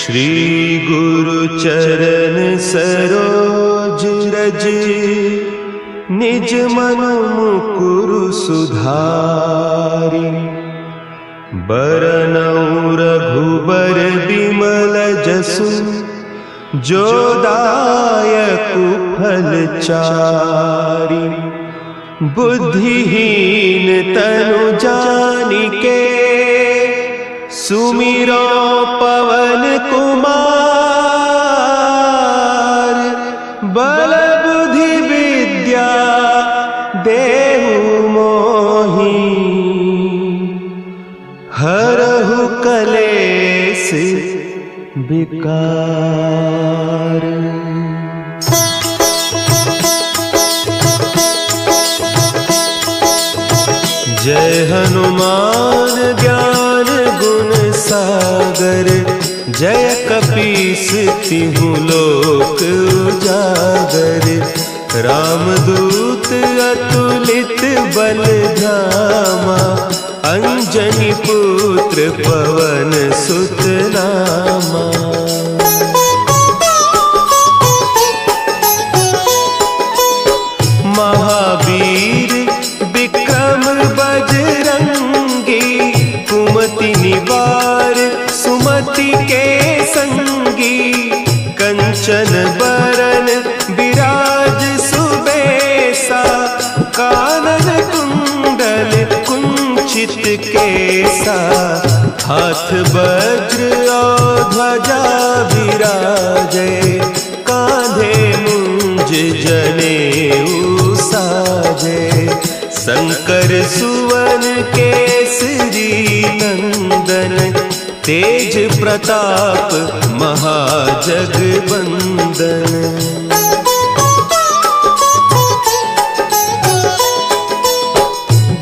श्री गुरु चरण सरोज रज, निज मन मुकुरु सुधारि। बरनउँ रघुबर बिमल जसु, जो दायकु फल चारि। बुद्धिहीन तनु जानिके, सुमिरो पवन कुमार। बल बुद्धि विद्या देहु मोहि, हरहु कलेस विकार। जय हनुमान ज्ञान गुण सागर, जय कपीस तिहु लोक उजागर। रामदूत अतुलित बल धामा, अंजनी पुत्र पवन सुत नामा। महावीर विक्रम बजरंगी, कुमति निवार सुमति के संगी। कंचन बरन विराज सुबेसा, कानन कुंडल कुंचित केसा। हाथ वज्र और ध्वजा विराजे, कांधे मुंज जनेऊ साजे। शंकर सुवन केसरी नंदन, तेज प्रताप महाजगवंदन।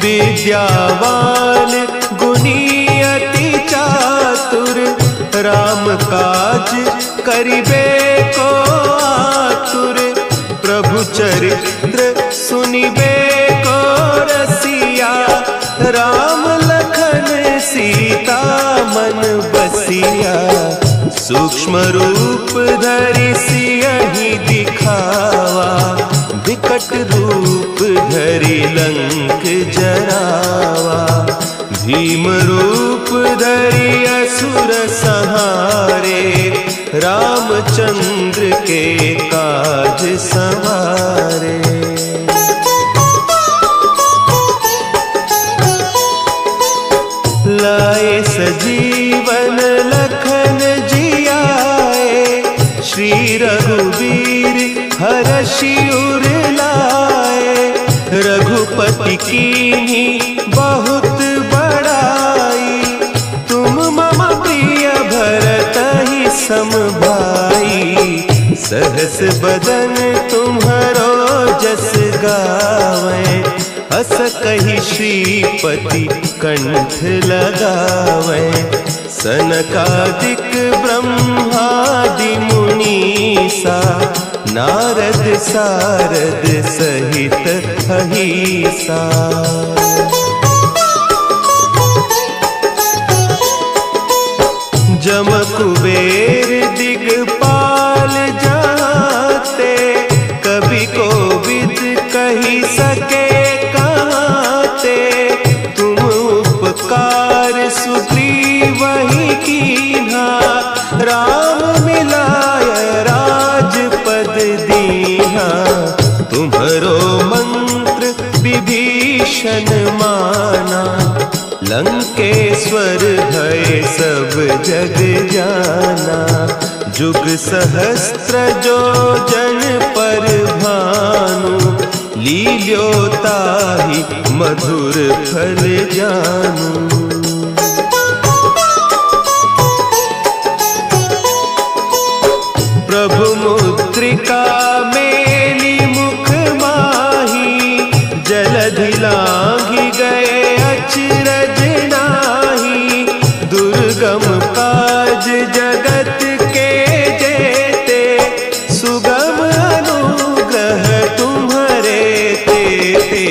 विद्यावान गुणी अति चातुर, राम काज करिबे को आतुर। प्रभु चरित्र सुनिबे को रसिया, राम लखन सीता मन बसिया। सूक्ष्म रूप धरि सियहि दिखावा, विकट रूप धरि लंक जरावा। भीम रूप धरि असुर संहारे, रामचंद्र के काज संवारे। लाए सजीवन लखन जियाए, श्री रघुवीर हरषि उर लाए। रघुपति कीन्ही बहुत बड़ाई, तुम मम प्रिय भरतहि सम भाई। सहस बदन तुम्हरो जस गावें, हस कहि श्रीपति कंठ लगावें। सनकादिक ब्रह्मादि मुनीसा, नारद सारद सहित अहीसा। जम कुबेर दिगपाल जाते, कवि कोविद कहि सके कहते। तुम उपकार सुग्रीवहि कीन्हा, राम मिलाय राजपद दीन्हा। तुम्हरो मंत्र विभीषण माना, लंकेश्वर भय सब जग जाना। जुग सहस्त्र जो जन पर भानु, लील्यो ताहि मधुर फल जानू। प्रभु मुद्रिका मेली मुख माही, जलधि लांघि गए अचरज नाही। दुर्गम काज जगत के जेते, सुगम अनुग्रह तुम्हरे तेते।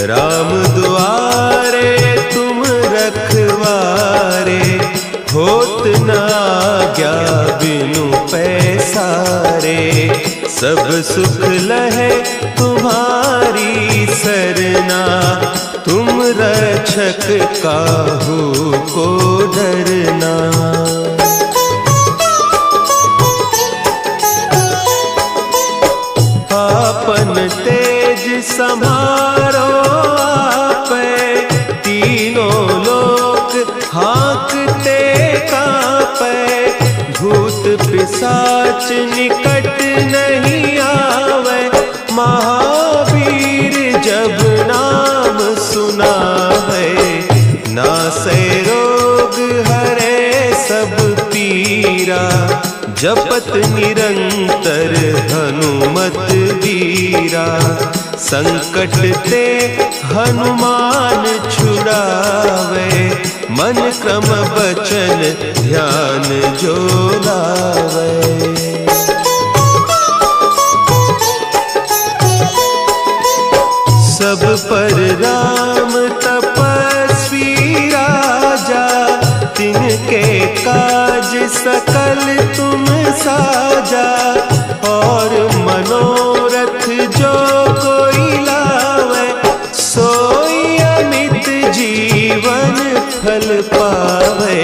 राम दुआरे तुम रखवारे, होत न आज्ञा दुलारे, सब सुख लहे तुम्हारी सरना, तुम रक्षक काहू को डरना। आपन तेज समारो आपे, तीनों लोक हाँकते कांपे, भूत पिशाच निकट नहीं आवे, महावीर जब नाम सुनावे, नासे रोग हरे सब पीरा, जपत निरंतर हनुमत वीरा, संकट ते हनुमान छुड़ावे, मन क्रम बचन ध्यान जो लावे। सब पर राम तपस्वी राजा, तिनके काज सकल तुम साजा, और मनोरथ जो कोई लावे, सोई अमित जीवन फल पावे,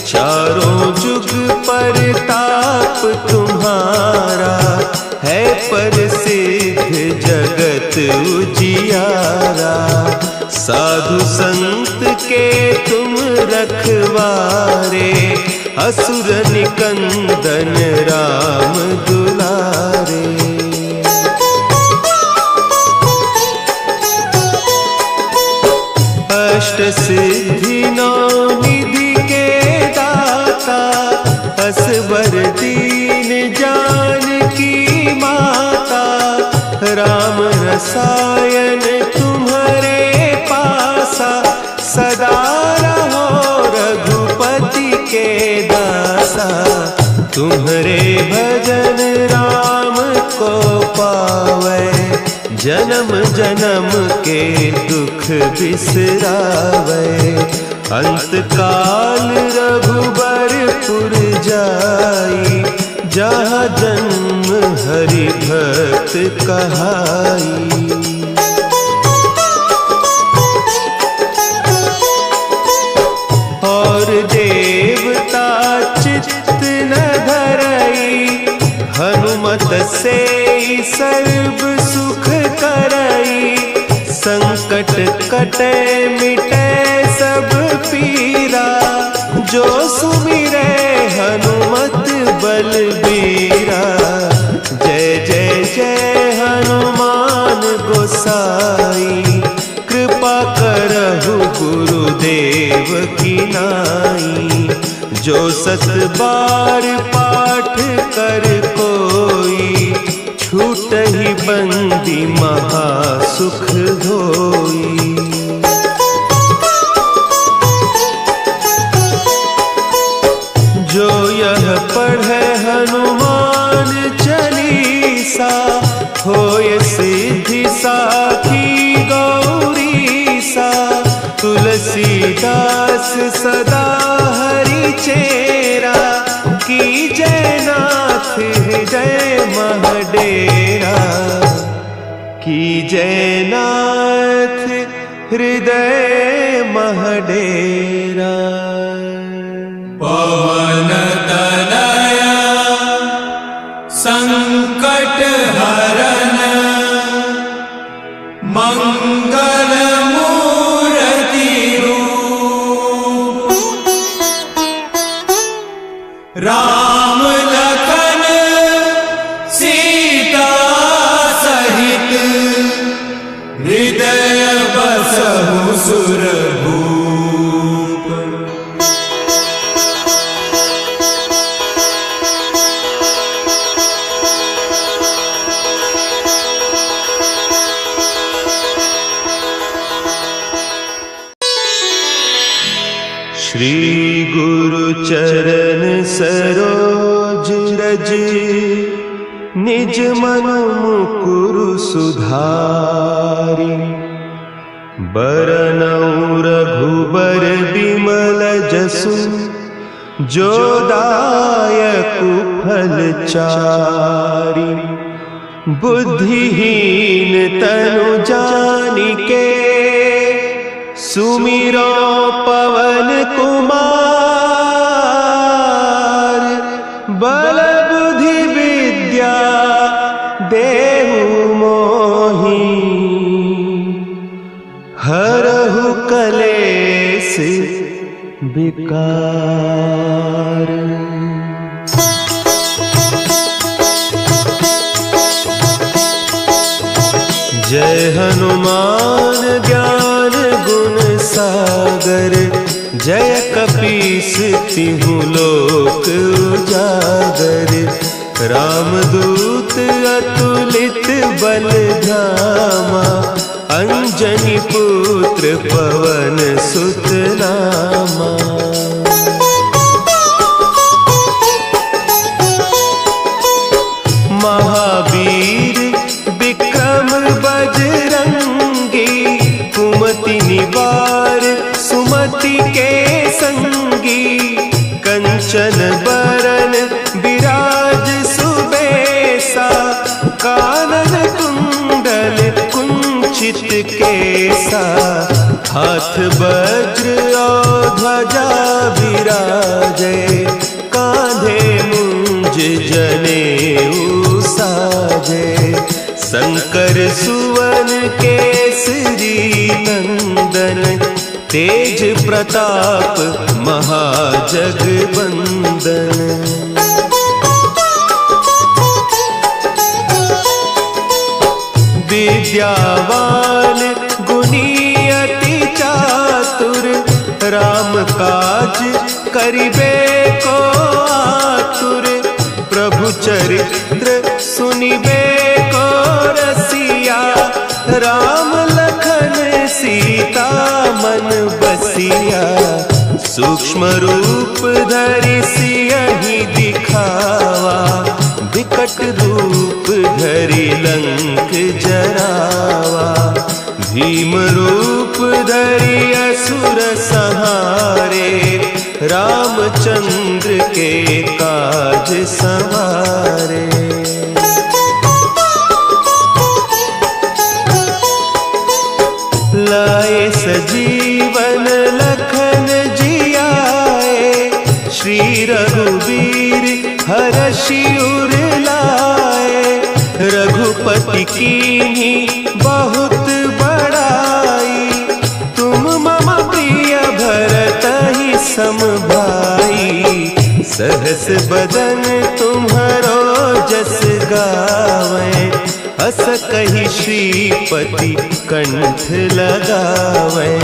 चारों जुग परताप तुम्हारा, है प्रसिद्ध जगत उजियारा, साधु संत के तुम रखवारे, असुर निकंदन राम दुलारे। अष्ट सिद्धि नौ निधि के दाता, असवर दीन जानकी माता, राम रसायन तुम्हारे पासा, सदा रहो रघुपति के दासा, तुम्हारे भजन राम को पावे, जन्म जन्म के दुख बिसरावे, अंत काल रघुबरपुर जाई, जहाँ जन्म हरि भक्त कहाई। और देवता चित्त न धरई, हनुमत से सर्व सुख करई, संकट कटे मिटे सब पीरा, जो सुमिरे हनुमत बलबीरा। जय जय जय हनुमान गोसाई, कृपा करहु गुरुदेव की नाई, जो सत बार पाठ कर कोई, छूटहि बंदी महासुख होई। जो यह पढ़े हनुमान चालीसा, होय सिद्धि साखी गौरीसा, तुलसीदास सदा हरि चेरा, की जय नाथ हृदय महडेरा, की जय नाथ हृदय महडेरा। पवन तनया संकट हरन, मंगल मूर्ति रूप, राम लखन सीता सहित, हृदय बसहु सुरभूप। श्री गुरु चरण सरोज रज, निज मन मुकुरु सुधारि, बरनउँ रघुबर बिमल जसु, जो दायक फलचारी। बुद्धिहीन तनु जानिके सुमिरो पवन कुमार। बल बुद्धि विद्या देहु मोहि हरहु कलेस विकार। जय हनुमान ज्ञान गुण सागर। जय कपीस तिहु लोक उजागर। रामदूत अतुलित बल धामा। अंजनी पुत्र पवन सुत नामा। महावीर विक्रम बजरंगी। कुमति निवार सुमति के संगी। कंचन बरन विराज सुबेसा। कानन कुंडल कुंचित केसा। हाथ वज्र और ध्वजा विराजे। कांधे मुंज जनेऊ साजे। शंकर सुवन केसरी नंदन। तेज प्रताप महाजगवंदन। विद्यावान गुणी अति चातुर। राम काज करिबे को आतुर। प्रभु चरित्र सुनिबे को रसिया। राम लखन सीता मन बसिया। सूक्ष्म रूप धरि सियहि दिखावा। विकट रूप धरि लंक जरावा। भीम रूप धरि असुर संहारे। रामचंद्र के काज सवारे। लाए सजीवन लखन जियाए। श्री रघुवीर हरषि उर लाए। रघुपति कीन्ही बहुत बड़ाई। तुम मम प्रिय भरतहि सम भाई। सहस बदन तुम्हरो जस गावें। अस कहि श्रीपति कंठ लगावें।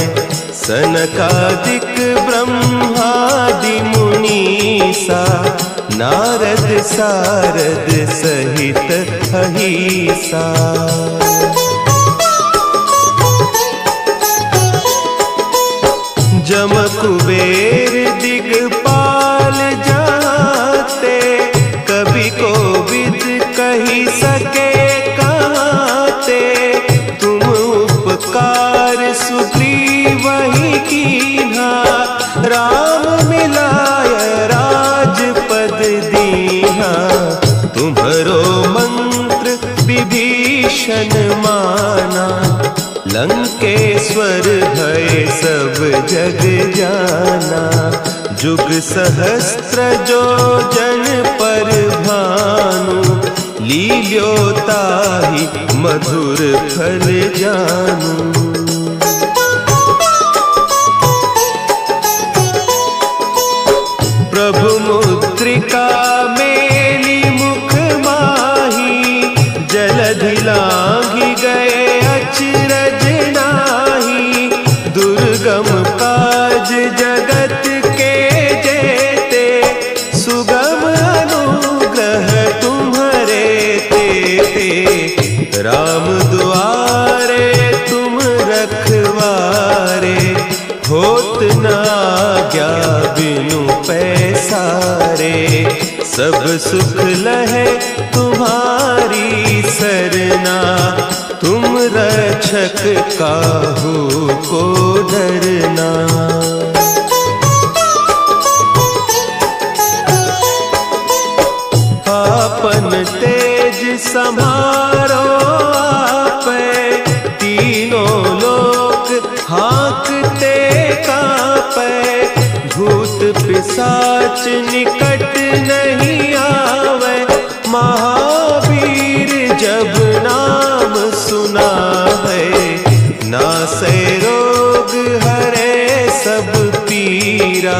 सनकादिक ब्रह्मादि मुनीसा। नारद सारद सहित अहीसा। जम कुबेर दिगपाल जाते। कवि कोविद कही सके कहते। तुम उपकार सुग्रीवहि कीन्हा। राम मिलाय राजपद दीन्हा। तुम्हरो मंत्र विभीषण माना। लंकेश्वर भय सब जग जाना। जुग सहस्त्र जो जन पर भानु। लील्योताहि मधुर फल जानू। प्रभु मुद्रिका मेली मुख माही। जलधि लांघि गए अचरज नाही। दुर्गम काज जगत के जेते। सुगम अनुग्रह तुम्हरे तेते। राम दुआरे तुम रखवारे। होत न आज्ञा बिनु पैसारे। सब सुख लहे तुम्हारी सरना। तुम रक्षक काहू को डरना। संभारो आपे, तीनों लोक हाँकते कांपे, भूत पिशाच निकट नहीं आवे, महावीर जब नाम सुनावे, नासे रोग हरे सब पीरा,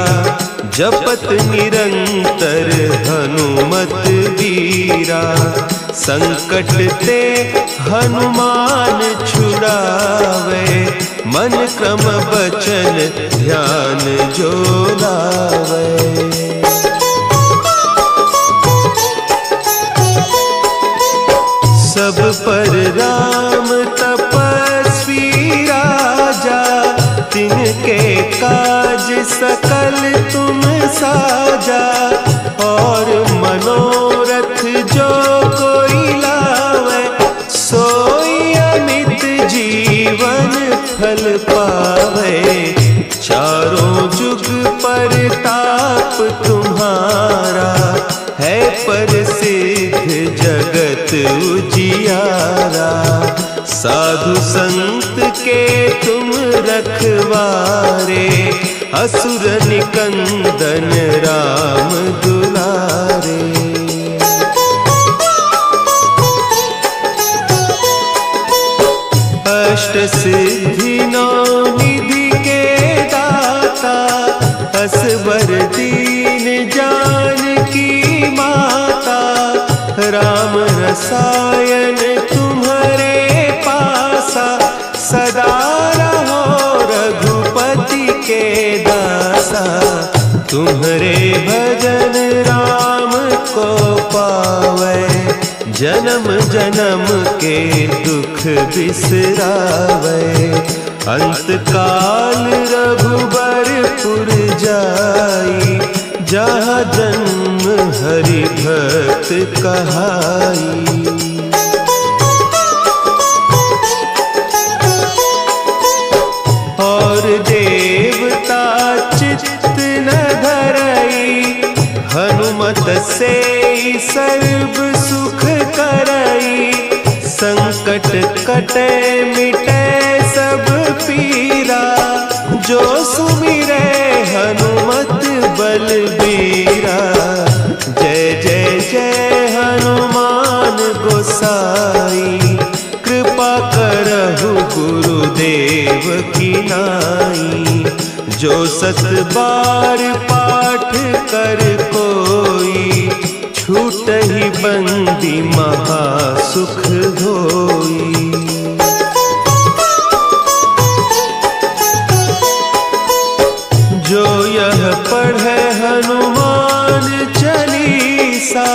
जपत निरंतर हनुमत वीरा, संकट ते हनुमान छुड़ावे, मन क्रम बचन ध्यान जो लावे। सब पर राम तपस्वी राजा, तिनके काज सकल तुम साजा, और मनोरथ जो कोई लावे, सोई अमित जीवन फल पावे, चारों जुग परताप तुम्हारा, है प्रसिद्ध जगत उजियारा, साधु संत के तुम रखवारे, असुर निकंदन राम दुलारे। अष्ट सिद्धि नौ निधि के दाता, असवर दीन जानकी माता, राम रसायन तुम्हारे पासा, सदा रहो रघुपति के दासा, तुम्हारे भजन राम को पावे, जन्म जन्म के दुख बिसरावे, अंत काल रघुबरपुर जाई, जहाँ जन्म हरि भक्त कहाई। और देवता चित्त न धरई, हनुमत से सर्व सुख करई, संकट कटे मिटे सब पीरा, जो सुमिरे हनुमत बलबीरा, जय जय जय हनुमान गोसाई, कृपा करहु गुरुदेव की नाई, जो सत बार पाठ कर कोई, छूट ही बंदी महासुख होई। जो यह पढ़े हनुमान चालीसा,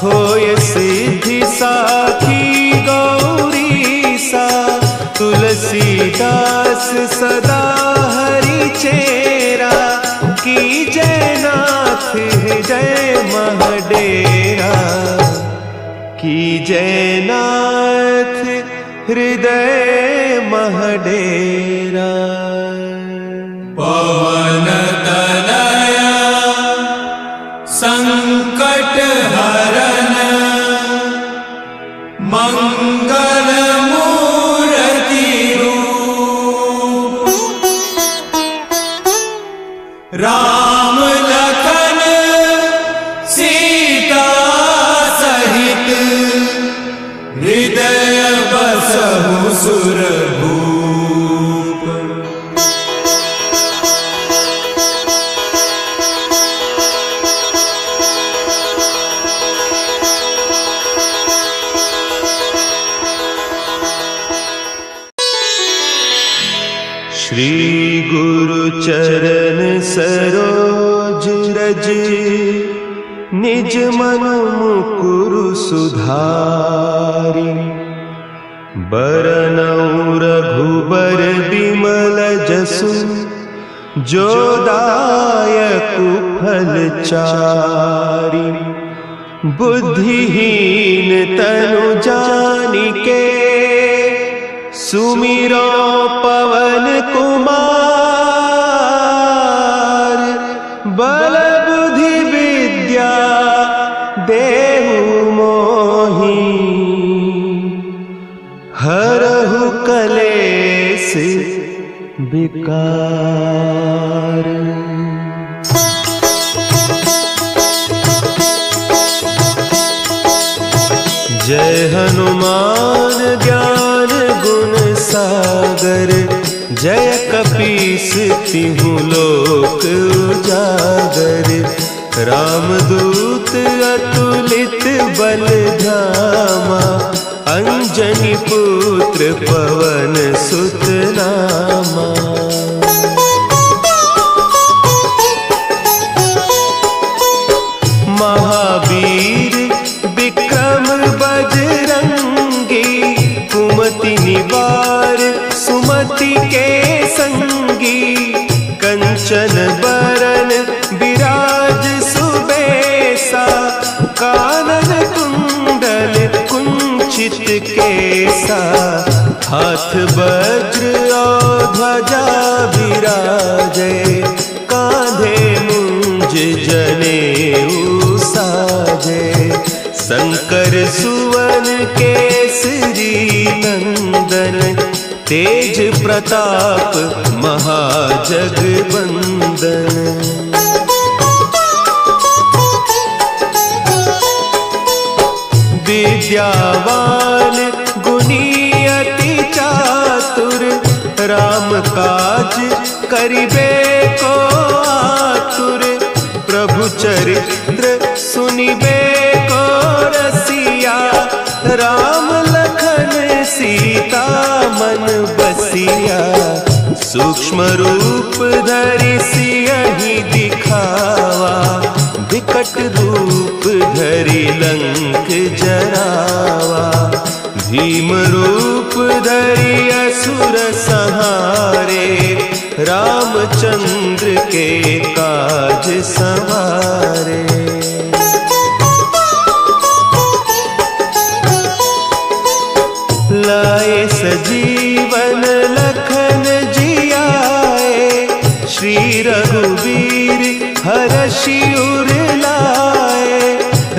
होय सिद्धि साखी गौरीसा, तुलसीदास सदा हरि चेरा, की जय नाथ हृदय महडेरा, की जय नाथ हृदय महडेरा। पवन तनया संकट हरन, मंगल मूर्ति रूप, राम लखन सीता सहित, हृदय बसहु सुरभूप। श्री गुरु चरण सरोज रज, निज मन मुकुरु सुधारि, बरनउँ रघुबर बिमल जसु, जो दायकु फल चारि, बुद्धिहीन तनु जानिके, सुमिरो पवन कुमार, बल बुद्धि विद्या देहु मोहि, केस विकार। जय हनुमान ज्ञान गुण सागर, जय कपीस तिहु लोक उजागर। रामदूत अतुलित बल धामा, अंजनी पुत्र पवन सुत नामा। महावीर विक्रम बजरंगी, कुमति निवार सुमति के संगी। कंचन बरन विराज सुबेसा, कानन कुंडल कुंचित केसा। हाथ वज्र और ध्वजा विराजे, कांधे मुंज जनेऊ साजे। शंकर सुवन केसरी नंदन, तेज प्रताप महाजगवंदन। विद्यावान गुणी अति चातुर, राम काज करिबे को आतुर। प्रभु चरित्र सुनिबे को रसिया, राम लखन सीता मन बसिया। सूक्ष्म रूप धरि सियहि दिखावा, विकट रूप धरि लंक जरावा। भीम रूप धरि असुर संहारे, रामचंद्र के काज संवारे। लाए सजीवन लखन जियाए, श्री रघुवीर हरषि उर लाए।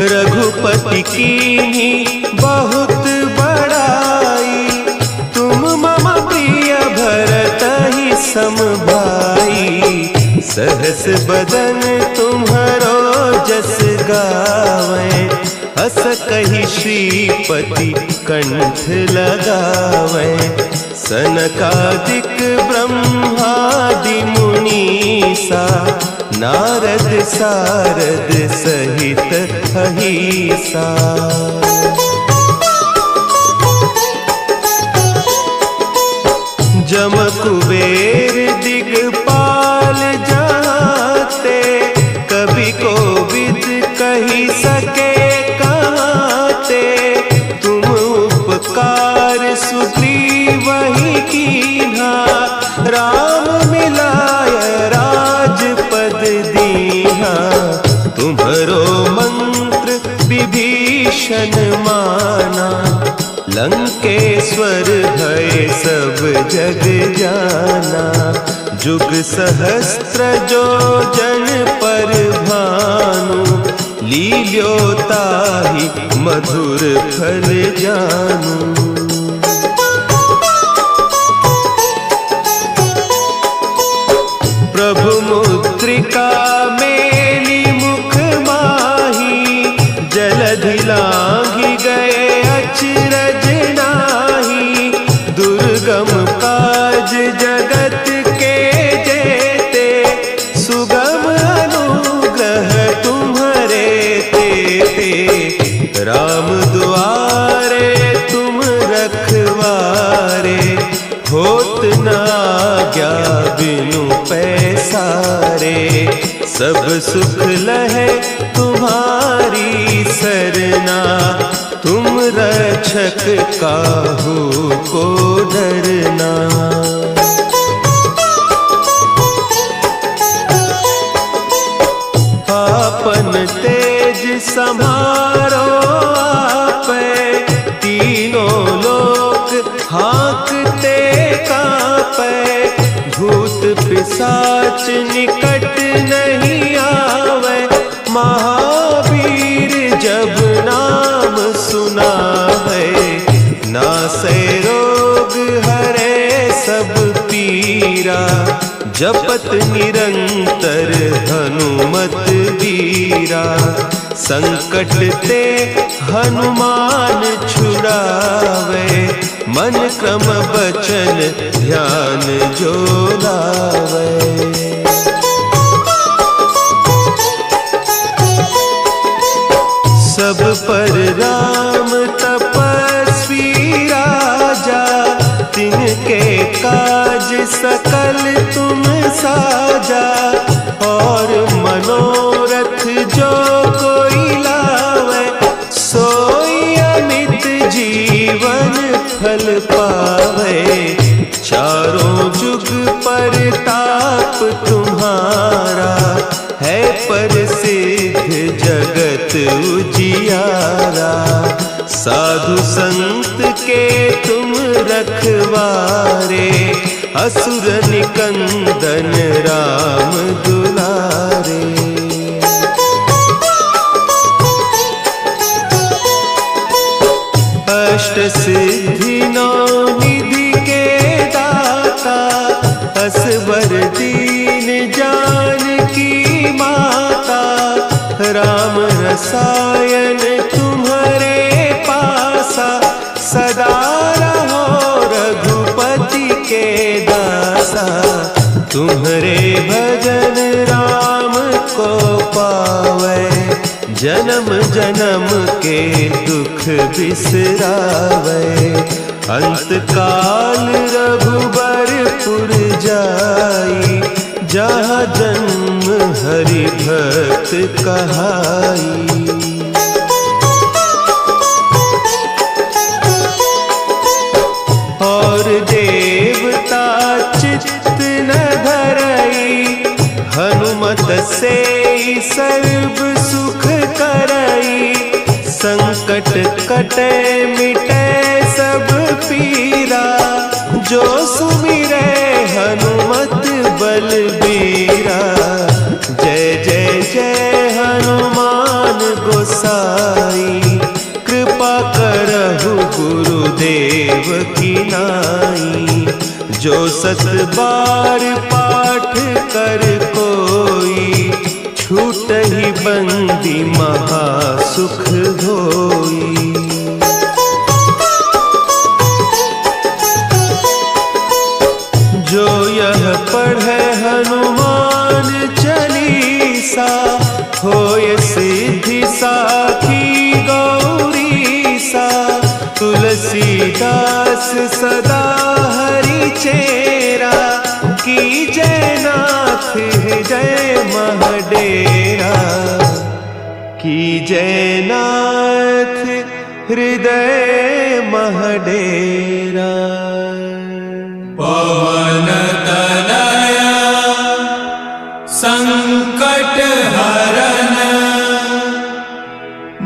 रघुपति कीन्ही बहुत बड़ाई, तुम मम प्रिय भरतहि सम भाई। सहस बदन तुम्हरो जस गावें, हस कहि श्रीपति कंठ लगावें। सनकादिक ब्रह्मादि मुनीसा, नारद सारद सहित अहीसा। जम कुबेर दिगपाल जाते, कवि कोविद कही सके कहते। तुम उपकार सुग्रीवहि कीन्हा, राम मिलाय राजपद दीन्हा। तुम्हरो मंत्र विभीषण माना, लंकेश्वर भय सब जग जाना। जुग सहस्त्र जो जन पर भानु, लील्योताहि मधुर फल जानू। प्रभु मुद्रिका मेली मुख माही, जलधि लांघि गए अचरज नाही। दुर्गम काज जगत के जेते, सुगम अनुग्रह तुम्हरे तेते। राम दुआरे तुम रखवारे, होत न आज्ञा बिनु पैसारे। सब सुख लहे तुम्हारी सरना, तुम रक्षक काहू को डरना। आपन तेज समारो आपे, तीनों लोक हाँकते कांपे। भूत पिशाच निकट नहीं आवे, महावीर जब नाम सुना है। नासै रोग हरे सब जपत निरंतर हनुमत वीरा। संकट ते हनुमान छुड़ावे, मन क्रम बचन ध्यान जो लावे। सब पर राम तपस्वी राजा, तिनके काज सकल तुम साजा। और मनोरथ जो कोई लावे, सोई अमित जीवन फल पावे। चारों जुग परताप तुम्हारा, है प्रसिद्ध जगत उजियारा। साधु संत के तुम रखवारे, असुर निकंदन राम दुलारे। अष्ट सिद्धि नौ निधि के दाता, असवर दीन जानकी माता। राम रसायन तुम्हारे पासा, सदा रहो रघुपति के दासा। तुम्हारे भजन राम को पावे, जन्म जन्म के दुख बिसरावे। अंत काल रघुबरपुर जाई, जहाँ जन्म हरि भक्त कहाई। और देवता चित्त न धरई, हनुमत से सर्व सुख करई। संकट कटे मिटे सब पीरा, जो सुमिरे हनुमत बलबीरा। जय जय जय हनुमान गोसाई, कृपा करहु गुरुदेव की नाई। जो सत बार पाठ कर कोई, छूटहि बंदी महासुख होई। जो यह पढ़े हनुमान चालीसा, होय सिद्धि साखी गौरीसा। तुलसीदास सदा हरि चेरा, की जय नाथ हृदय महडेरा। की जय नाथ हृदय महडेरा। पवन तनया संकट हरन,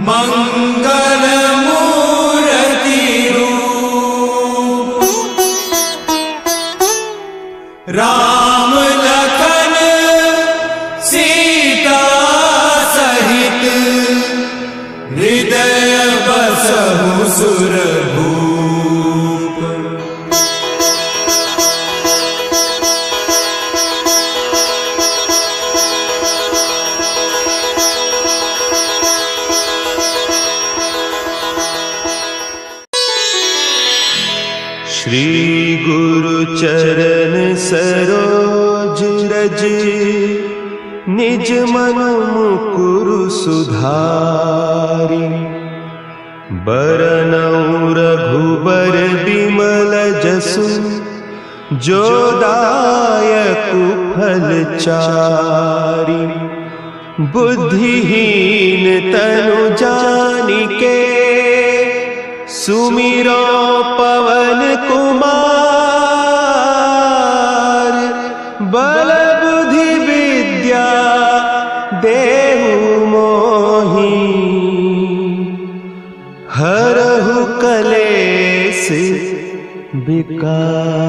मंगल मूर्ति रूप। राम लखन सीता सहित, हृदय बसहु सुरभूप। श्री गुरु चरण सरोज रज, निज मन मुकुरु सुधारि। बरनउँ रघुबर बिमल जसु, जो दायकु फल चारि। बुद्धिहीन तनु जानिके, सुमिरो पवन कुमार। बल बुद्धि विद्या देहु मोहि, हरहु कलेस विकार।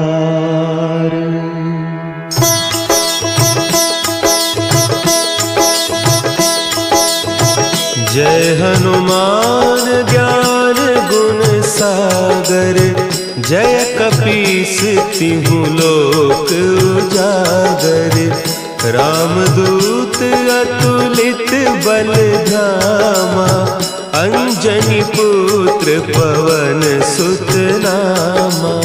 जय हनुमान ज्ञान गुण सागर, जय कपीस तिहु लोक उजागर, रामदूत अतुलित बल धामा, अंजनी पुत्र पवन सुत नामा।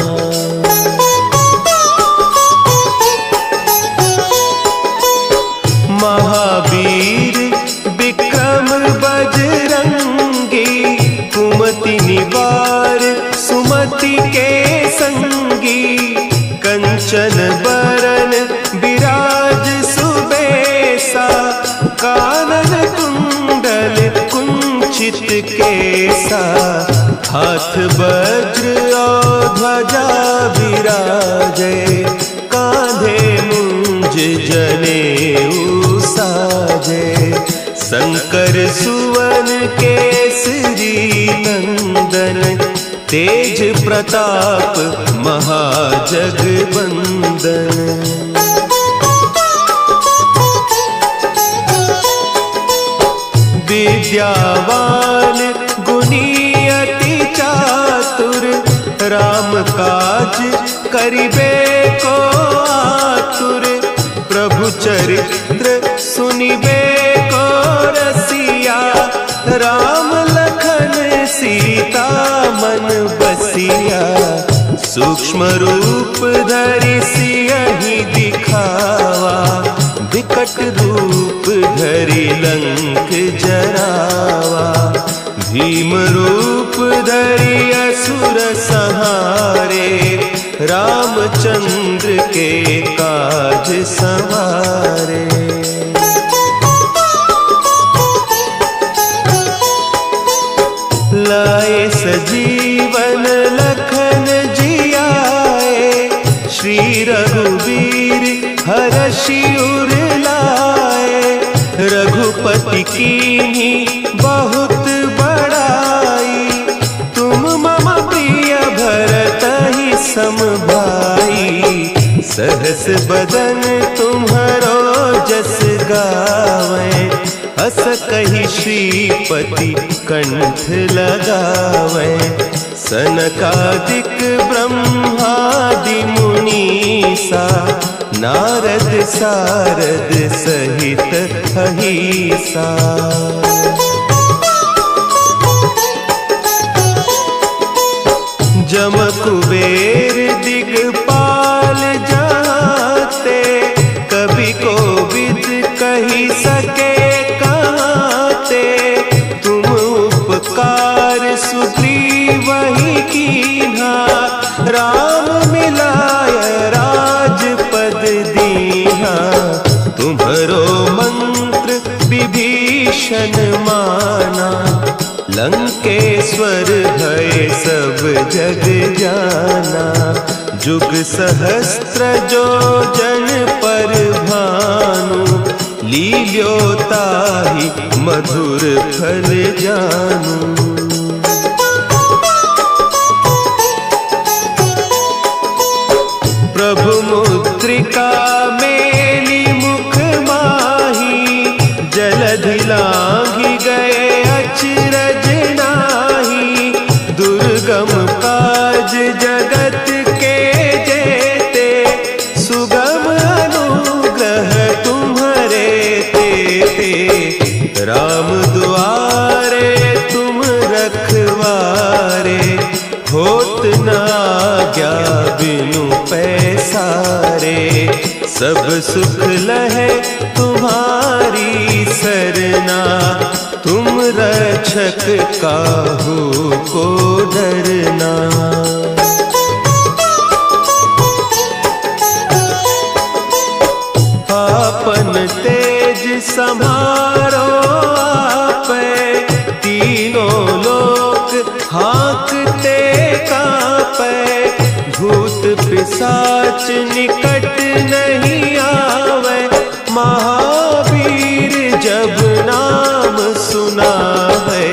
महावीर विक्रम बजरंगी, कुमति निवार सुमति के संगी, कंचन बरन विराज सुबेसा, कानन कुंडल कुंचित केसा, हाथ वज्र और ध्वजा विराजे, कांधे मुंज जनेऊ साजे, शंकर सुवन केसरी नंदन, तेज प्रताप महाजगबंदन। विद्यावान गुणी अति चातुर, राम काज करिबे को आतुर, प्रभु चरित्र सुनिबे को रसिया, राम लखन सीता मन बसिया, सूक्ष्म रूप धरि सियहि दिखावा, विकट रूप धरि लंक जरावा, भीम रूप धरि असुर संहारे, रामचंद्र के काज संवारे। लाए सजीवन लखन जियाए, श्री रघुवीर हरषि उर लाए, रघुपति कीन्ही बहुत बड़ाई, तुम मम प्रिय भरतहि सम भाई, सहस बदन तुम्हरो जस गावें, अस कहि श्रीपति कंठ लगावें, सनकादिक ब्रह्मादि मुनीसा, नारद सारद सहित अहीसा। जम कुबेर दिगपाल जाते, कवि कोविद कही सके कहते, तुम उपकार सुग्रीवहि कीन्हा, राम मिलाय राजपद दीन्हा, तुम्हरो मंत्र विभीषण माना, लंकेश्वर भय सब जग जाना, जुग सहस्त्र जो जन पर भानु, लील्यो ताहि मधुर फल जानू। प्रभु मुद्रिका मेली मुख माही, जलधि लांघि गए अचरज नाही, दुर्गम काज जगत के जेते, सुगम अनुग्रह तुम्हरे तेते, राम दुआरे तुम रखवारे, होत न आज्ञा बिनु पैसारे, सब सुख लहे तुम्हारी सरना, तुम रक्षक काहू को डरना। आपन तेज समारो आपे, तीनों लोक हाँकते कांपे, भूत पिशाच निकट नहीं आवे, महावीर जब नाम सुना है,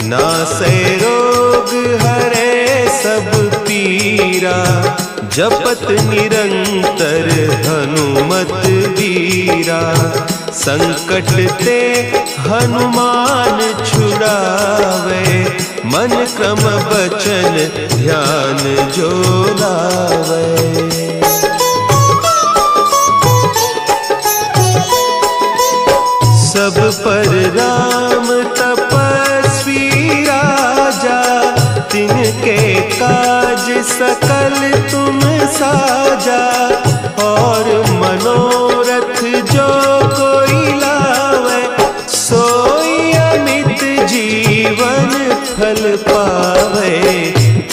नासै रोग हरे सब पीरा, जपत निरंतर हनुमत वीरा, संकट ते हनुमान छुड़ावे, मन मन क्रम बचन ध्यान जो लावे। सब पर राम तपस्वी राजा, तिनके काज सकल तुम साजा। और मनोरथ जो कोई लावे, सोई अमित जीवन फल पावे।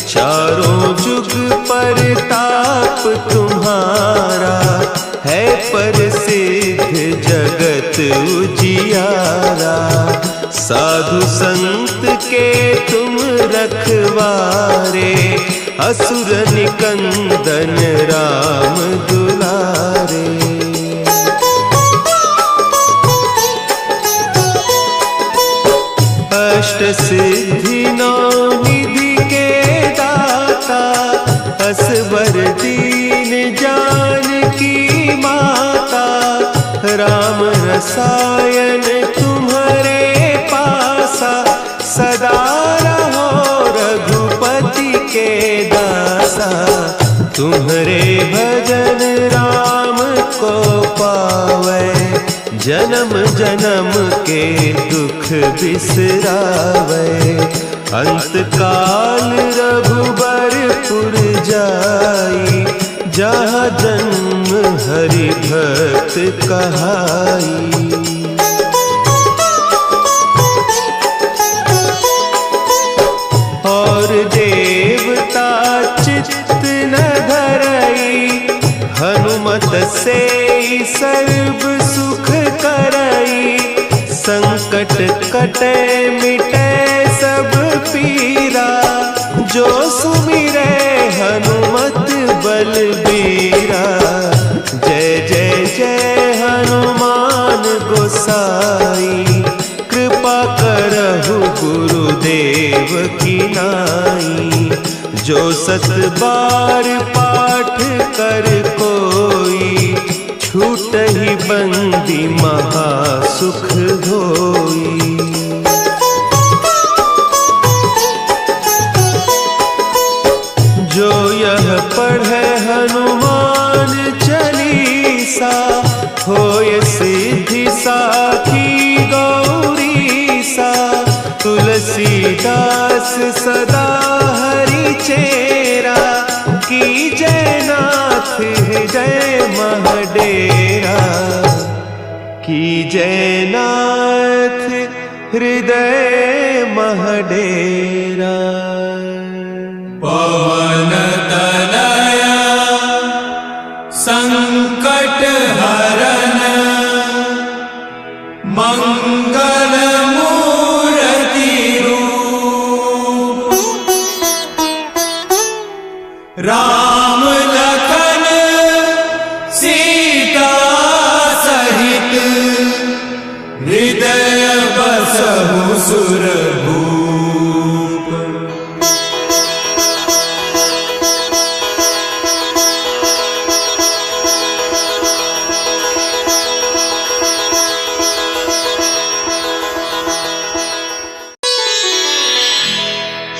चारों जुग परताप तुम्हारा, है प्रसिद्ध जगत उजियारा। साधु संत के तुम रखवारे, असुर निकंदन राम दुलारे। अष्ट सिद्धि नौ निधि के दाता, असवर दीन जानकी माता। राम रसायन तुम्हारे पासा, सदा रहो रघुपति के दासा। तुम्हारे भजन राम को पावे, जन्म जन्म के दुख बिसरावे। अंत काल रघुबरपुर जाई, जहाँ जन्म हरि भक्त कहाई। और देवता चित्त न धरई, हनुमत से सर्व सुख करई। संकट कटे मिटे सब पीरा, जो सुमिरे हनुमत बलबीरा। जय जय जय हनुमान गोसाई, कृपा करहु गुरुदेव की नाई। जो सत बार पाठ कर कोई, छूटहि बंदी महासुख होई। जो यह पढ़े हनुमान चालीसा, होय सिद्धि साखी गौरीसा। तुलसीदास सदा हरि चेरा, की जय नाथ हृदय महडेरा। की जय नाथ हृदय महडेरा। पवन तनया संकट हरन, मंगल मूर्ति रूप। राम लखन सीता सहित, हृदय बसहु सुरभूप।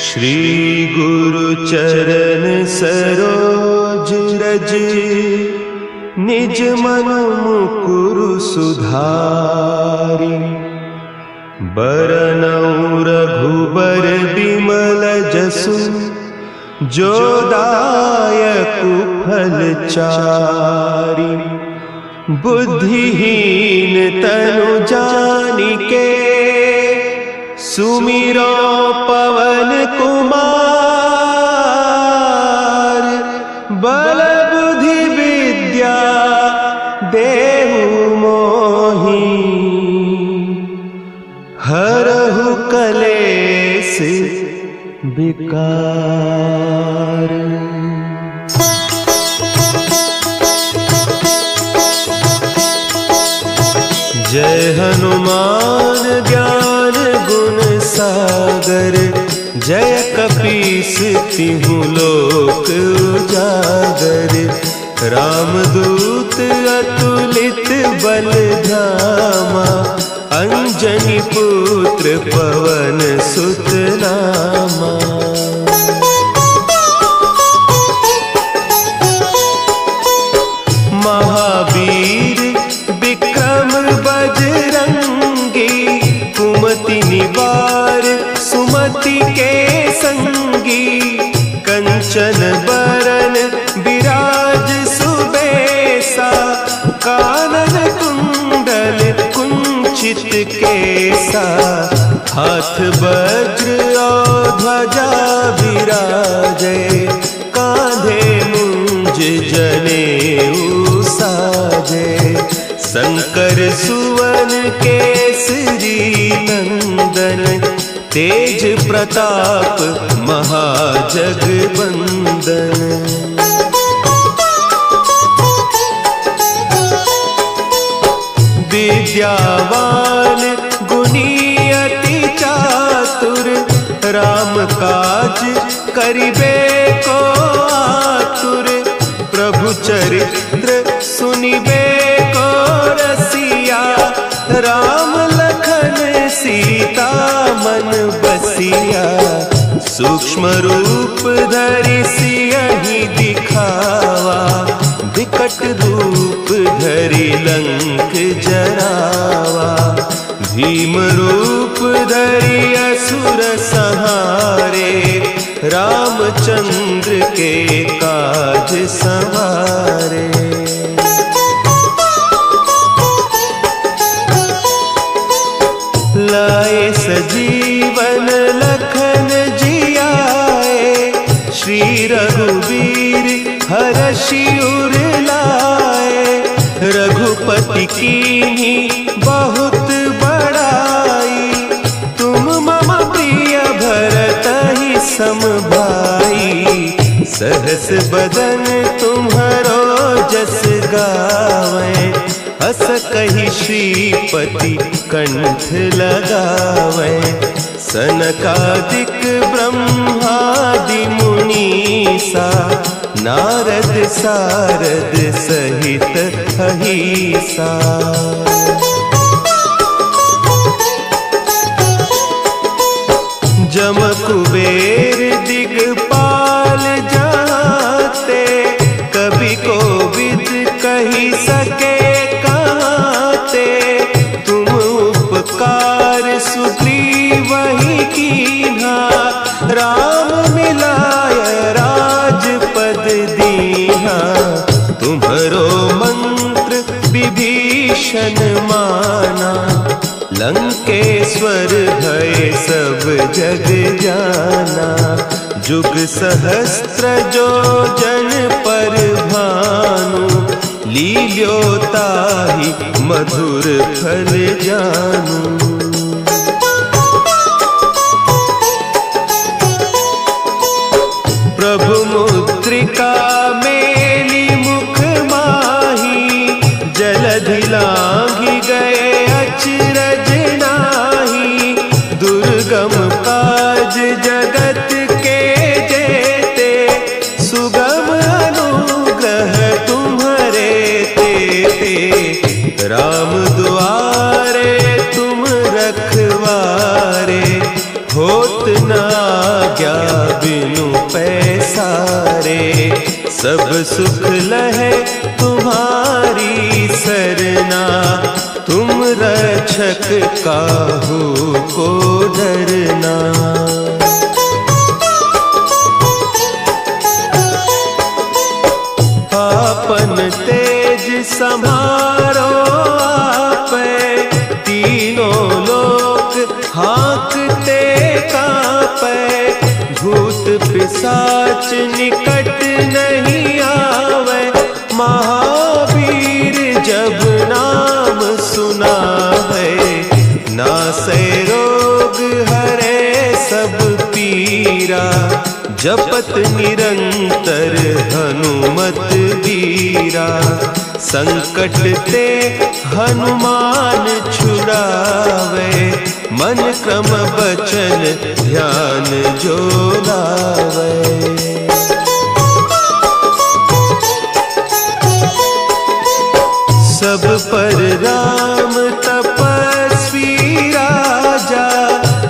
श्री गुरु चरण सरोज रज, निज मन मुकुरु सुधारि। बरनउँ रघुबर बिमल जसु, जो दायकु फल चारि। बुद्धिहीन तनु जानिके, सुमिरो पवन कुमार। बल बुद्धि विद्या देहु मोहि, हरहु कलेस विकार। जय हनुमान ज्ञान गुण सागर, जय कपीस तिहु लोक उजागर। रामदूत अतुलित बल धामा, अंजनी पुत्र पवन सुत नामा। मति के संगी, कंचन बरन विराज सुबेसा, कानन कुंडल कुंचित केसा, हाथ वज्र और ध्वजा विराजे, कांधे मुंज जनेऊ साजे, शंकर सुवन केसरी नंदन, तेज प्रताप महाजगबंदन। विद्यावान गुणी अति चातुर, राम काज करिबे को आतुर, प्रभु चरित्र सुनिबे को रसिया, राम लखन सीता मन बसिया, सूक्ष्म रूप धरि सियहि दिखावा, विकट रूप धरि लंक जरावा, भीम रूप धरि असुर संहारे, रामचंद्र के काज संवारे। लाए सजीवन लखन जियाए, श्री रघुवीर हरषि उर लाए, रघुपति कीन्ही बहुत बड़ाई, तुम मम प्रिय भरतहि सम भाई, सहस बदन तुम्हरो जस गावें, हस कहि श्रीपति कंठ लगावें, सनकादिक ब्रह्मादि मुनीसा, नारद सारद सहित अहीसा। जम कुबेर दिगपाल जाते, कवि कोविद कही सके कहते, तुम उपकार सुग्रीवहि कीन्हा, राम मिलाय राजपद दीन्हा, तुम्हरो मंत्र विभीषण माना, लंकेश्वर भय सब जग जाना, जुग सहस्त्र जो जन पर भानु, लील्यो ताहि मधुर फल जानू। प्रभु मुद्रिका मेली मुख माही, जलधि लांघि गए अचरज नाही, दुर्गम काज जगत के जेते, सुगम अनुग्रह तुम्हरे तेते, राम दुआरे तुम रखवारे, होत न आज्ञा बिनु पैसारे, सब सुख लहे तुम्हारी सरना, तुम रक्षक काहू को डरना। आपन तेज समारो आपे, तीनों लोक हाँकते कांपे, भूत पिशाच निकट नहीं आवे, महावीर जब नाम सुना है, नासै रोग हरे सब पीरा, जपत निरंतर हनुमत वीरा, संकट ते हनुमान छुड़ावे, मन क्रम बचन ध्यान जो लावे। सब पर राम तपस्वी राजा,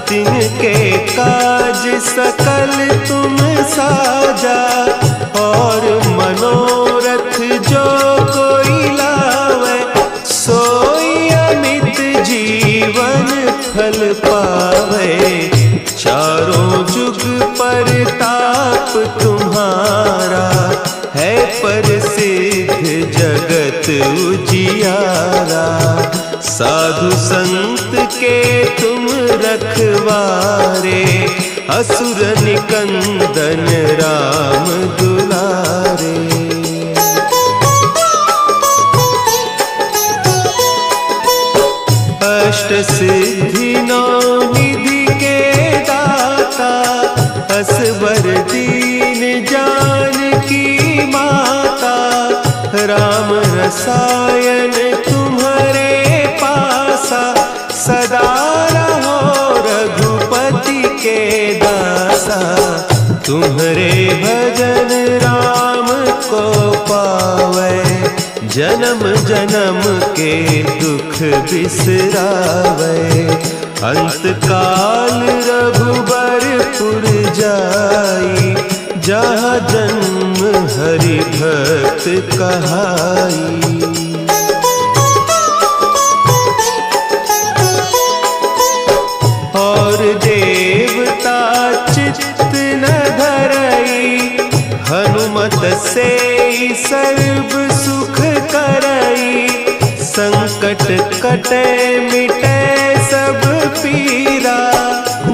तिनके काज सकल तुम साजा, और मनोरथ जो कोई लावे, सोई अमित जीवन फल पावे, चारों परताप तुम्हारा है प्रसिद्ध जगत उजियारा। साधु संत के तुम रखवारे असुर निकंदन राम दुलारे। अष्ट सिद्धि नौ निधि के दाता असबर दीन जानकी माता। राम रसायन तुम्हारे पासा सदा रहो रघुपति के दासा। तुम्हारे भजन राम को पावे जन्म जन्म के दुख बिसरावे। अंत काल रघुबरपुर जाई जहाँ जन्म हरि भक्त कहाई। और देवता चित्त न धरई हनुमत से सर्व सुख करई। संकट कटे मिटे सब पीरा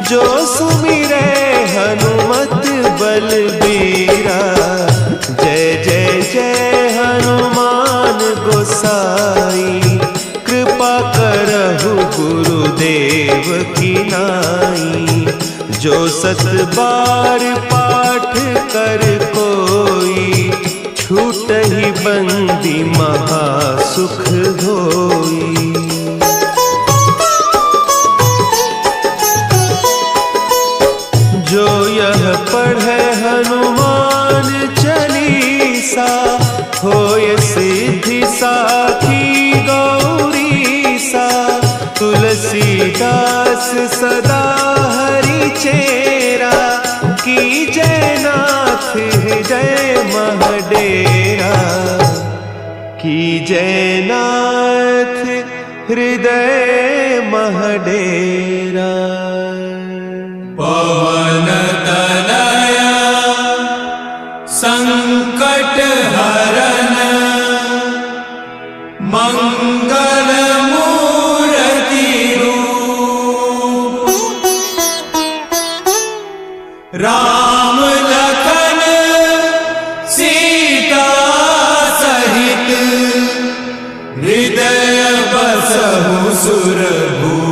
जो सुमिरे हनुमत बलबीरा। जय जय जय हनुमान गोसाई कृपा करहु गुरुदेव की नाई। जो सत बार पाठ कर कोई छूटहि बंदी महासुख होई। जो यह पढ़े हनुमान चालीसा होय सिद्धि साखी गौरीसा। तुलसीदास सदा हरि चेरा की जयनाथ हृदय महडेरा। की जयनाथ हृदय महडेरा। पवन तनया संकट हरन मंगल मूर्ति रूप। राम लखन सीता सहित हृदय बसहु सुरभूप।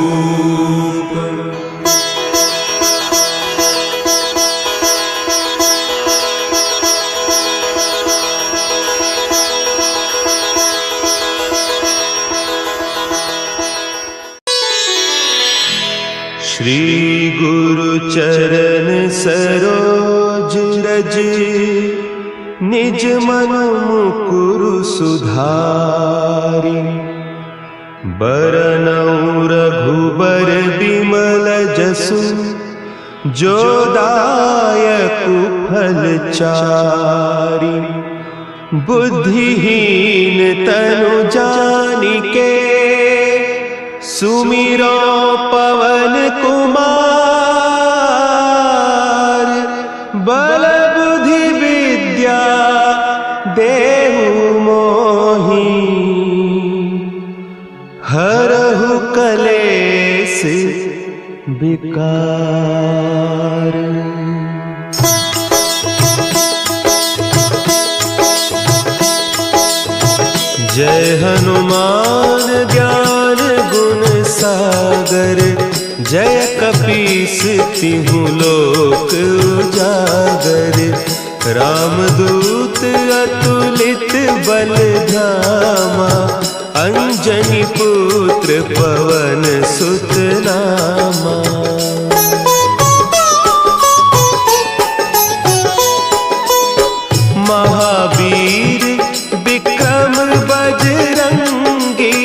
श्री गुरु चरण सरोज रज निज मन मुकुरु सुधारि। बरनउँ रघुबर बिमल जसु जो दायकु फल चारि। बुद्धिहीन तनु जानिके सुमिरो पवन कुमार। बल बुद्धि विद्या देहु मोहि हरहु कलेस विकार। जय हनुमान ज्ञान गुण सागर। जय कपीस तिहु लोक उजागर। रामदूत अतुलित बल धामा। अंजनी पुत्र पवन सुत नामा। महावीर विक्रम बजरंगी।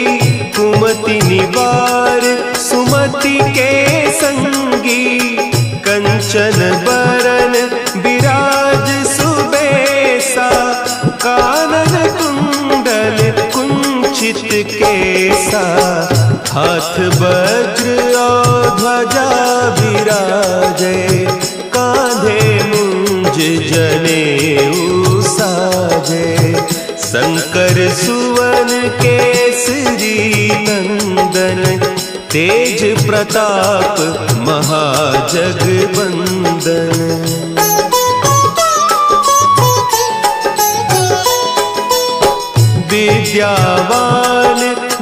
कुमति निवार सुमति के संगी। कंचन बरन विराज सुबेसा। कानन कुंडल कुंचित केसा। हाथ वज्र और ध्वजा विराजे। कांधे शंकर सुवन केसरी नंदन, तेज प्रताप महाजगबंदन। विद्यावान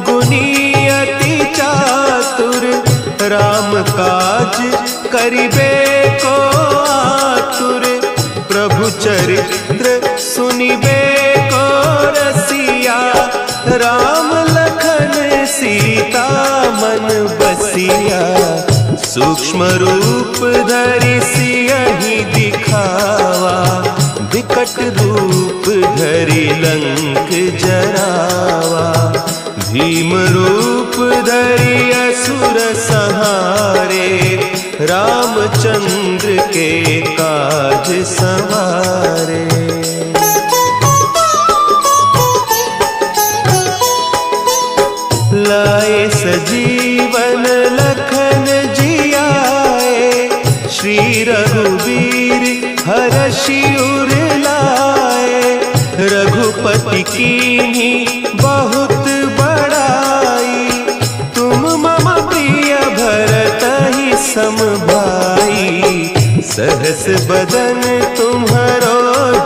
गुणी अति चातुर, राम काज करिबे को आतुर। प्रभु चरित्र सुनिबे को रसिया, राम लखन सीता मन बसिया। सूक्ष्म रूप धरि सियहि दिखावा, विकट रूप धरि लंक जरावा। भीम रूप धरि असुर संहारे, रामचंद्र के काज संवारे। लाए सजीवन लखन जियाए, श्री रघुवीर हरषि उर लाए। रघुपति कीन्ही बहुत बड़ाई, तुम मम प्रिय भरतहि सम भाई। सहस बदन तुम्हरो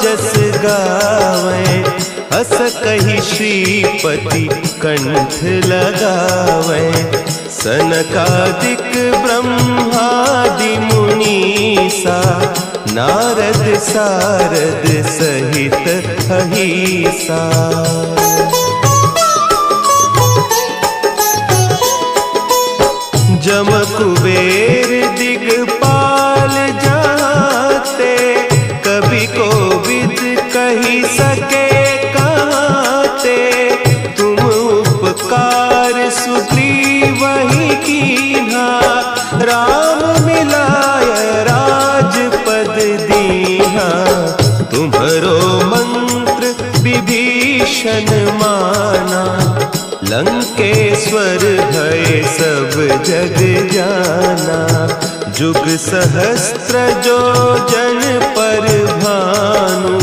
जस गावें, अस कहि श्रीपति कंठ लगावें। सनकादिक ब्रह्मादि मुनीसा, नारद सारद सहित अहीसा। जम कुबेर दिगपाल जाते, कवि कोविद कहि सके कहते। तुम उपकार सुग्रीवहि कीन्हा, राम मिलाय राजपद दीन्हा। तुम्हरो मंत्र विभीषण माना, लंकेश्वर भय सब जग जाना। जुग सहस्त्र जो जन पर भानु,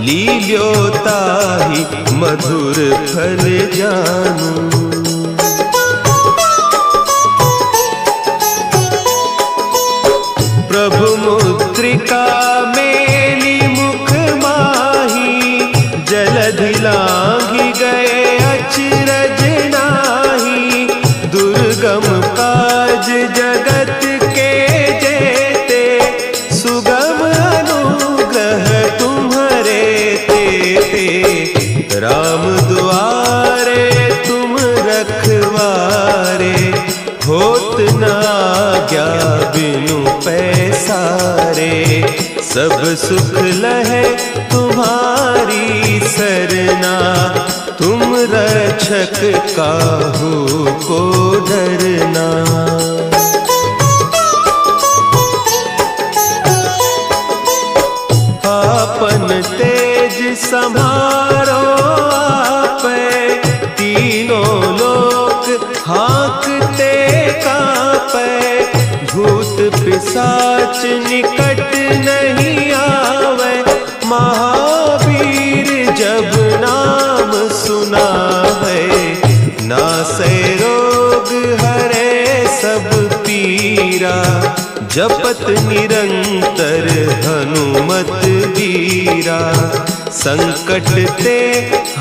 लील्योताहि मधुर फल जानू। प्रभु मुद्रिका मेली मुख माही, जलधि लांघि गए अचरज नाही। दुर्गम काज जगत के जेते, सुगम अनुग्रह तुम्हरे तेते। राम दुआरे तुम रखवारे, होत न आज्ञा बिनु पैसारे। सब सुख लहे तुम्हारी सरना, तुम रक्षक काहू को डरना। आपन तेज समारो आपे, तीनों लोक हाँकते कांपे। भूत पिशाच निकट नहीं आवे, महावीर जब नाम सुनावे। नासै रोग हरे सब पीरा, जपत निरंतर हनुमत वीरा। संकट ते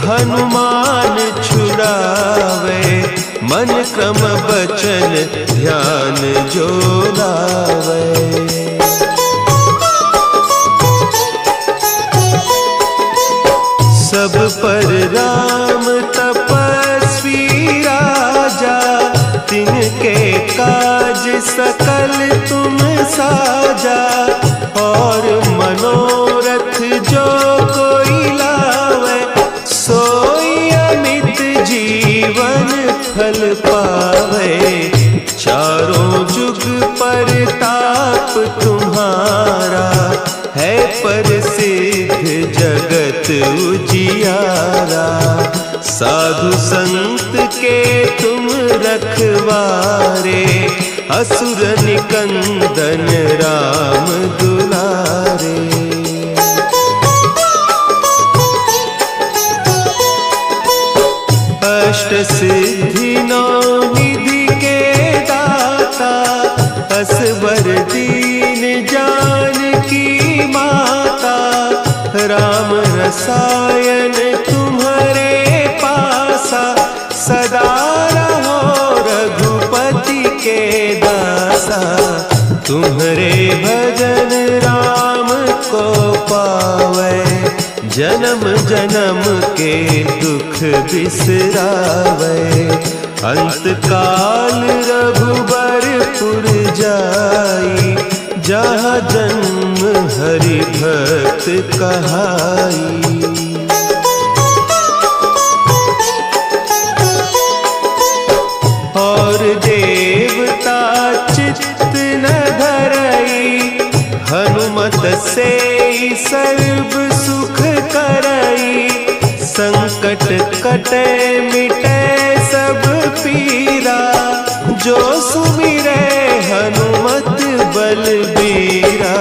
हनुमान छुड़ावे, मन क्रम बचन ध्यान जो लावे। सब पर राम तपस्वी राजा, तिनके काज सकल तुम साजा। और मनोरथ जो कोई लावे, सोई अमित जीवन फल पावे। चारों जुग परताप तुम्हारा, है प्रसिद्ध जगत उजियारा। साधु संत के तुम रखवारे, असुर निकंदन राम दुलारे। सिद्धि नौ निधि के दाता, असवर दीन जानकी माता, राम रसायन तुम्हारे पासा, सदा रहो रघुपति के दासा। तुम्हारे भजन राम को पावै, जन्म जन्म के दुख बिसरावै। अंत काल रघुबरपुर जाई, जहाँ जन्म हरि भक्त कहाई। और देवता चित्त न धरई, हनुमत से सर्व सुख करई। संकट कटे मिटे सब पीरा, जो सुमिरे हनुमत बलबीरा।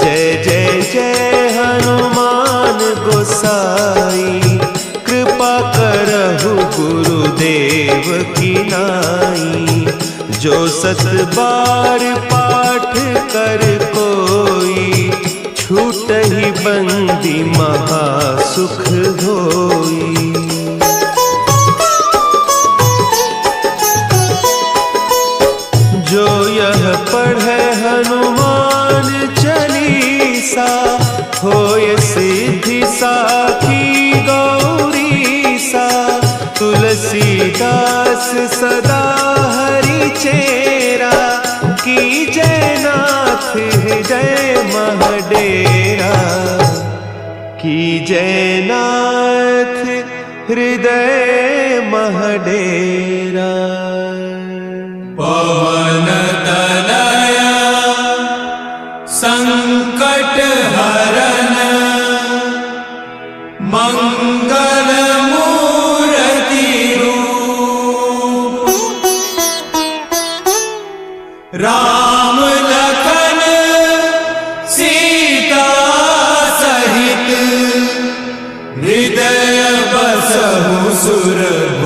जय जय जय हनुमान गोसाई, कृपा करहु गुरुदेव की नाई। जो सत बार पाठ कर कोई, छूटहि बंदी महासुख होई। जो यह पढ़े हनुमान चालीसा, होय सिद्धि साखी गौरीसा। तुलसीदास सदा हरि चेरा, की जयनाथ हृदय महडेरा। की जयनाथ हृदय महडेरा। पवन तनया संकट हरन, मंगल मूर्ति रूप। राम लखन सीता सहित, हृदय बसहु सुरभूप।